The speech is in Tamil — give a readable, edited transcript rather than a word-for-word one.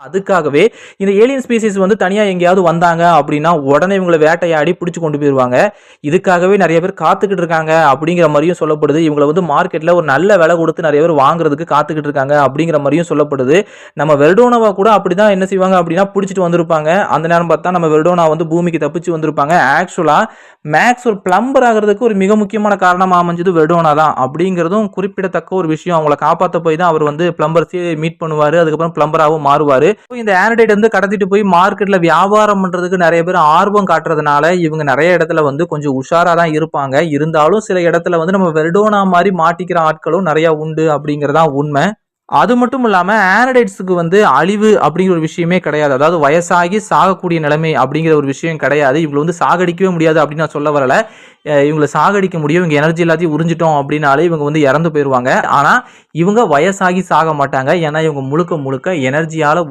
அதுக்காகவே இந்த ஏலியன் ஸ்பீசிஸ் வந்து தனியா எங்கேயாவது வந்தாங்க அப்படின்னா உடனே இவங்களை வேட்டையாடி பிடிச்சு கொண்டு போயிருவாங்க. இதுக்காகவே நிறைய பேர் காத்துக்கிட்டு இருக்காங்க அப்படிங்கிற மாதிரியும் சொல்லப்படுது. இவங்களை வந்து மார்க்கெட்ல ஒரு நல்ல விலை கொடுத்து நிறைய பேர் வாங்குறதுக்கு காத்துக்கிட்டு இருக்காங்க அப்படிங்கிற மாதிரியும் சொல்லப்படுது. நம்ம வெல்டோனாவா கூட அப்படிதான் என்ன செய்வாங்க அப்படின்னா பிடிச்சிட்டு வந்திருப்பாங்க. அந்த நேரம் பார்த்தா நம்ம வெல்டோனா வந்து பூமிக்கு தப்பிச்சு வந்திருப்பாங்க. ஆக்சுவலா மேக்ஸ் ஒரு பிளம்பர் ஆகிறதுக்கு ஒரு மிக முக்கியமான காரணமா அமைஞ்சது வெல்டோனா தான் அப்படிங்கிறதும் குறிப்பிடத்தக்க ஒரு விஷயம். அவங்களை காப்பாற்ற போய் தான் அவர் வந்து பிளம்பர்ஸே மீட் பண்ணுவாரு. அதுக்கப்புறம் பிளம்பராகவும் மாறுவாரு. இந்த ஆனடைட் வந்து கடத்திட்டு போய் மார்க்கெட்ல வியாபாரம் பண்றதுக்கு நிறைய பேர் ஆர்வம் காட்டுறதுனால இவங்க நிறைய இடத்துல வந்து கொஞ்சம் உஷாரா தான் இருப்பாங்க. இருந்தாலும் சில இடத்துல வந்து நம்ம வெல்டோனா மாதிரி மாட்டிக்கிற ஆட்களும் நிறைய உண்டு அப்படிங்கறதா உண்மை. அது மட்டும் இல்லாம ஆனடைட்ஸுக்கு வந்து அழிவு அப்படிங்கிற ஒரு விஷயமே கிடையாது. அதாவது வயசாகி சாகக்கூடிய நிலைமை அப்படிங்கிற ஒரு விஷயம் கிடையாது. இவங்களை வந்து சாகடிக்கவே முடியாது அப்படின்னு நான் சொல்ல வரல. இவங்களை சாகடிக்க முடியும். இவங்க எனர்ஜி எல்லாத்தையும் உறிஞ்சிட்டோம் அப்படின்னாலே இவங்க வந்து இறந்து போயிருவாங்க. ஆனா இவங்க வயசாகி சாக மாட்டாங்க. ஏன்னா இவங்க முழுக்க முழுக்க எனர்ஜியால